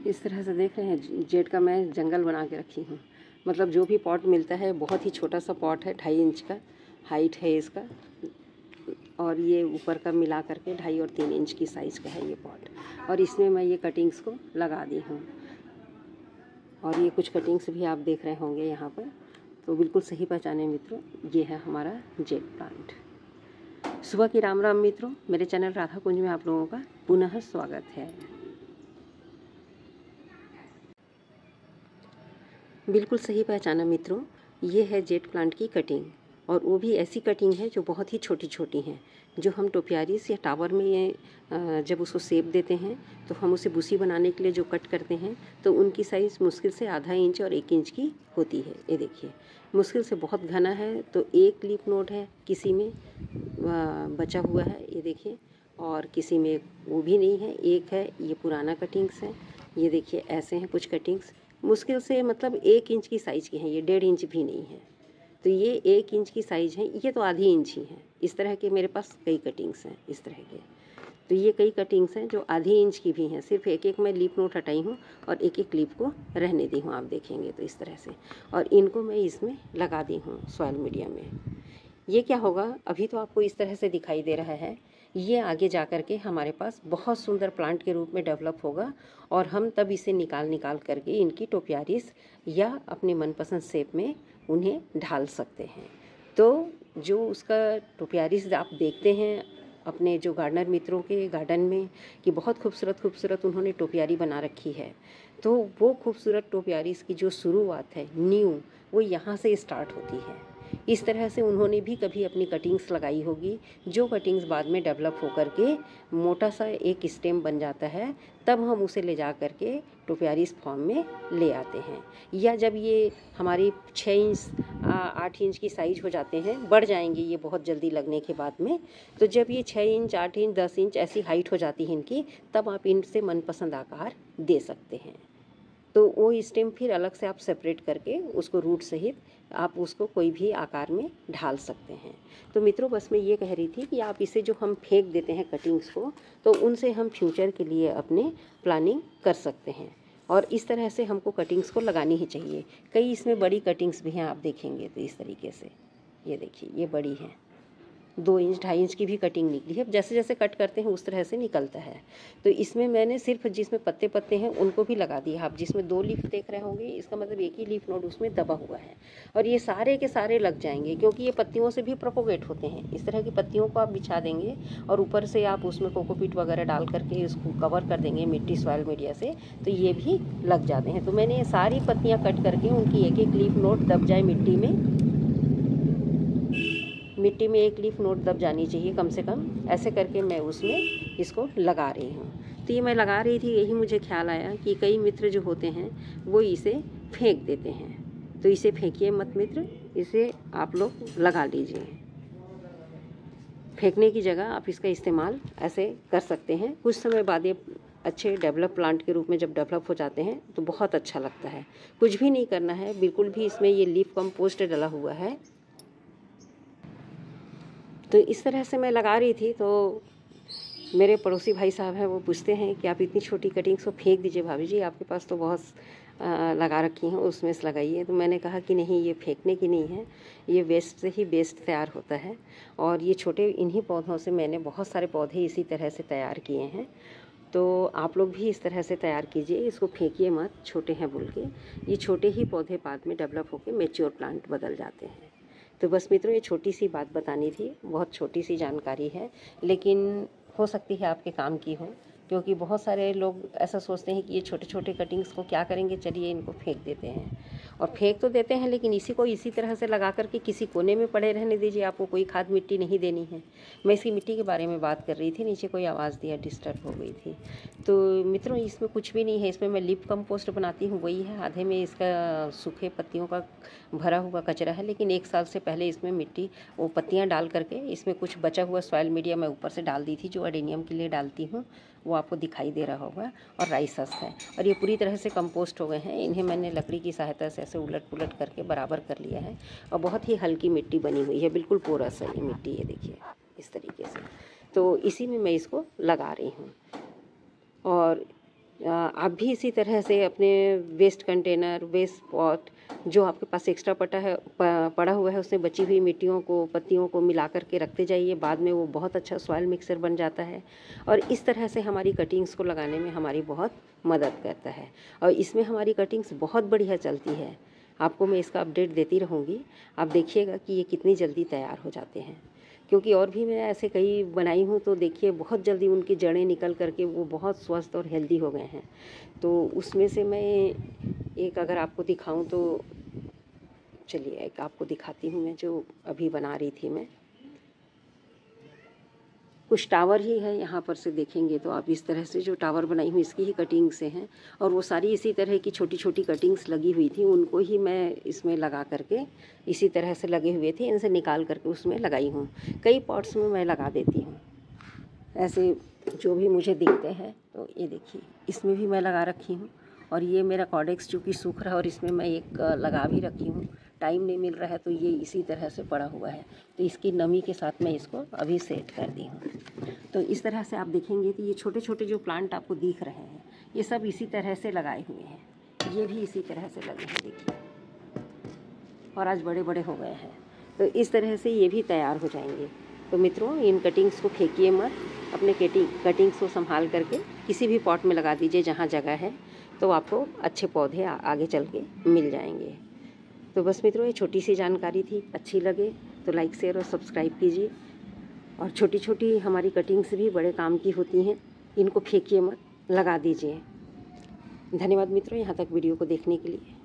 इस तरह से देख रहे हैं जेड का मैं जंगल बना के रखी हूँ। मतलब जो भी पॉट मिलता है, बहुत ही छोटा सा पॉट है, 2.5 इंच का हाइट है इसका, और ये ऊपर का मिला करके 2.5 और 3 इंच की साइज़ का है ये पॉट। और इसमें मैं ये कटिंग्स को लगा दी हूँ। और ये कुछ कटिंग्स भी आप देख रहे होंगे यहाँ पर, तो बिल्कुल सही पहचाने मित्रों, ये है हमारा जेड प्लांट। सुबह की राम राम मित्रों, मेरे चैनल राधा कुंज में आप लोगों का पुनः स्वागत है। बिल्कुल सही पहचाना मित्रों, ये है जेड प्लांट की कटिंग, और वो भी ऐसी कटिंग है जो बहुत ही छोटी छोटी हैं, जो हम टोपियारीस या टावर में ये जब उसको शेप देते हैं तो हम उसे बुसी बनाने के लिए जो कट करते हैं तो उनकी साइज़ मुश्किल से ½ इंच और 1 इंच की होती है। ये देखिए, मुश्किल से बहुत घना है, तो एक लीफ नोड है, किसी में बचा हुआ है, ये देखिए, और किसी में वो भी नहीं है, एक है। ये पुराना कटिंग्स है, ये देखिए ऐसे हैं कुछ कटिंग्स, मुश्किल से मतलब 1 इंच की साइज़ की हैं, ये 1.5 इंच भी नहीं है। तो ये 1 इंच की साइज़ है, ये तो ½ इंच ही है। इस तरह के मेरे पास कई कटिंग्स हैं इस तरह के। तो ये कई कटिंग्स हैं जो ½ इंच की भी हैं। सिर्फ एक एक मैं लीफ नोट हटाई हूँ और एक एक लीफ को रहने दी हूँ, आप देखेंगे तो इस तरह से। और इनको मैं इसमें लगा दी हूँ सॉइल मीडिया में। ये क्या होगा, अभी तो आपको इस तरह से दिखाई दे रहा है, ये आगे जा कर के हमारे पास बहुत सुंदर प्लांट के रूप में डेवलप होगा, और हम तब इसे निकाल करके इनकी टोपियारीस या अपने मनपसंद शेप में उन्हें ढाल सकते हैं। तो जो उसका टोपियारीस आप देखते हैं अपने जो गार्डनर मित्रों के गार्डन में कि बहुत खूबसूरत खूबसूरत उन्होंने टोपियारी बना रखी है, तो वो खूबसूरत टोपियारीस की जो शुरुआत है, न्यू, वो यहाँ से स्टार्ट होती है। इस तरह से उन्होंने भी कभी अपनी कटिंग्स लगाई होगी, जो कटिंग्स बाद में डेवलप होकर के मोटा सा एक स्टेम बन जाता है, तब हम उसे ले जा कर के टोपियारीस फॉर्म में ले आते हैं। या जब ये हमारी 6 इंच 8 इंच की साइज हो जाते हैं, बढ़ जाएंगे ये बहुत जल्दी लगने के बाद में, तो जब ये 6 इंच 8 इंच 10 इंच ऐसी हाइट हो जाती है इनकी, तब आप इनसे मनपसंद आकार दे सकते हैं। तो वो स्टेम फिर अलग से आप सेपरेट करके उसको रूट सहित आप उसको कोई भी आकार में ढाल सकते हैं। तो मित्रों, बस मैं ये कह रही थी कि आप इसे जो हम फेंक देते हैं कटिंग्स को, तो उनसे हम फ्यूचर के लिए अपने प्लानिंग कर सकते हैं। और इस तरह से हमको कटिंग्स को लगानी ही चाहिए। कई इसमें बड़ी कटिंग्स भी हैं, आप देखेंगे तो इस तरीके से, ये देखिए, ये बड़ी हैं, 2 इंच 2.5 इंच की भी कटिंग निकली है। जैसे जैसे कट करते हैं उस तरह से निकलता है। तो इसमें मैंने सिर्फ जिसमें पत्ते पत्ते हैं उनको भी लगा दिया। आप जिसमें 2 लीफ देख रहे होंगे, इसका मतलब एक ही लीफ नोड उसमें दबा हुआ है, और ये सारे के सारे लग जाएंगे, क्योंकि ये पत्तियों से भी प्रोपोगेट होते हैं। इस तरह की पत्तियों को आप बिछा देंगे और ऊपर से आप उसमें कोकोपीट वगैरह डाल करके इसको कवर कर देंगे मिट्टी सॉइल मीडिया से, तो ये भी लग जाते हैं। तो मैंने ये सारी पत्तियाँ कट करके उनकी एक एक लीफ नोड दब जाए मिट्टी में एक लीफ नोट दब जानी चाहिए कम से कम, ऐसे करके मैं उसमें इसको लगा रही हूँ। तो ये मैं लगा रही थी, यही मुझे ख्याल आया कि कई मित्र जो होते हैं वो इसे फेंक देते हैं। तो इसे फेंकिए मत मित्र, इसे आप लोग लगा लीजिए। फेंकने की जगह आप इसका इस्तेमाल ऐसे कर सकते हैं। कुछ समय बाद ये अच्छे डेवलप प्लांट के रूप में जब डेवलप हो जाते हैं तो बहुत अच्छा लगता है। कुछ भी नहीं करना है, बिल्कुल भी इसमें ये लीफ कंपोस्ट डला हुआ है। तो इस तरह से मैं लगा रही थी, तो मेरे पड़ोसी भाई साहब हैं, वो पूछते हैं कि आप इतनी छोटी कटिंग्स को फेंक दीजिए भाभी जी, आपके पास तो बहुत लगा रखी हैं, उसमें से लगाइए। तो मैंने कहा कि नहीं, ये फेंकने की नहीं है, ये वेस्ट से ही बेस्ट तैयार होता है। और ये छोटे इन्हीं पौधों से मैंने बहुत सारे पौधे इसी तरह से तैयार किए हैं। तो आप लोग भी इस तरह से तैयार कीजिए, इसको फेंकिए मत, छोटे हैं बोल के। ये छोटे ही पौधे बाद में डेवलप होकर मैच्योर प्लांट बदल जाते हैं। तो बस मित्रों, ये छोटी सी बात बतानी थी, बहुत छोटी सी जानकारी है, लेकिन हो सकती है आपके काम की हो, क्योंकि बहुत सारे लोग ऐसा सोचते हैं कि ये छोटे छोटे कटिंग्स को क्या करेंगे, चलिए इनको फेंक देते हैं। और फेंक तो देते हैं, लेकिन इसी को इसी तरह से लगा करके किसी कोने में पड़े रहने दीजिए, आपको कोई खाद मिट्टी नहीं देनी है। मैं इसकी मिट्टी के बारे में बात कर रही थी, नीचे कोई आवाज़ दिया, डिस्टर्ब हो गई थी। तो मित्रों, इसमें कुछ भी नहीं है, इसमें मैं लिप कंपोस्ट बनाती हूँ, वही है। आधे में इसका सूखे पत्तियों का भरा हुआ कचरा है, लेकिन 1 साल से पहले इसमें मिट्टी, वो पत्तियाँ डाल करके इसमें कुछ बचा हुआ सॉइल मीडिया मैं ऊपर से डाल दी थी, जो एडेनियम के लिए डालती हूँ, वो आपको दिखाई दे रहा होगा। और राइस हस्क है, और ये पूरी तरह से कंपोस्ट हो गए हैं। इन्हें मैंने लकड़ी की सहायता से ऐसे उलट पुलट करके बराबर कर लिया है, और बहुत ही हल्की मिट्टी बनी हुई है, बिल्कुल पोरस है ये मिट्टी, ये देखिए इस तरीके से। तो इसी में मैं इसको लगा रही हूँ। और आप भी इसी तरह से अपने वेस्ट कंटेनर, वेस्ट पॉट जो आपके पास एक्स्ट्रा पड़ा हुआ है, उसमें बची हुई मिट्टियों को, पत्तियों को मिला करके रखते जाइए। बाद में वो बहुत अच्छा सॉइल मिक्सर बन जाता है और इस तरह से हमारी कटिंग्स को लगाने में हमारी बहुत मदद करता है और इसमें हमारी कटिंग्स बहुत बढ़िया चलती है। आपको मैं इसका अपडेट देती रहूँगी। आप देखिएगा कि ये कितनी जल्दी तैयार हो जाते हैं, क्योंकि और भी मैं ऐसे कई बनाई हूँ तो देखिए बहुत जल्दी उनकी जड़ें निकल करके वो बहुत स्वस्थ और हेल्दी हो गए हैं। तो उसमें से मैं एक अगर आपको दिखाऊं तो चलिए एक आपको दिखाती हूँ मैं, जो अभी बना रही थी मैं। कुछ टावर ही है, यहाँ पर से देखेंगे तो आप इस तरह से जो टावर बनाई हूँ इसकी ही कटिंग से हैं और वो सारी इसी तरह की छोटी छोटी कटिंग्स लगी हुई थी, उनको ही मैं इसमें लगा करके इसी तरह से लगे हुए थे, इनसे निकाल करके उसमें लगाई हूँ। कई पॉट्स में मैं लगा देती हूँ ऐसे जो भी मुझे दिखते हैं। तो ये देखिए इसमें भी मैं लगा रखी हूँ और ये मेरा कॉडेक्स चूँकि सूख रहा है और इसमें मैं एक लगा भी रखी हूँ। टाइम नहीं मिल रहा है तो ये इसी तरह से पड़ा हुआ है, तो इसकी नमी के साथ मैं इसको अभी सेट कर दी हूँ। तो इस तरह से आप देखेंगे कि ये छोटे छोटे जो प्लांट आपको दिख रहे हैं ये सब इसी तरह से लगाए हुए हैं, ये भी इसी तरह से लगे हैं देखिए, और आज बड़े बड़े हो गए हैं। तो इस तरह से ये भी तैयार हो जाएंगे। तो मित्रों, इन कटिंग्स को फेंकिए मत, अपने कटिंग्स को संभाल करके किसी भी पॉट में लगा दीजिए जहाँ जगह है, तो आपको अच्छे पौधे आगे चल के मिल जाएंगे। तो बस मित्रों, ये छोटी सी जानकारी थी, अच्छी लगे तो लाइक शेयर और सब्सक्राइब कीजिए। और छोटी छोटी हमारी कटिंग्स भी बड़े काम की होती हैं, इनको फेंकिए मत, लगा दीजिए। धन्यवाद मित्रों, यहाँ तक वीडियो को देखने के लिए।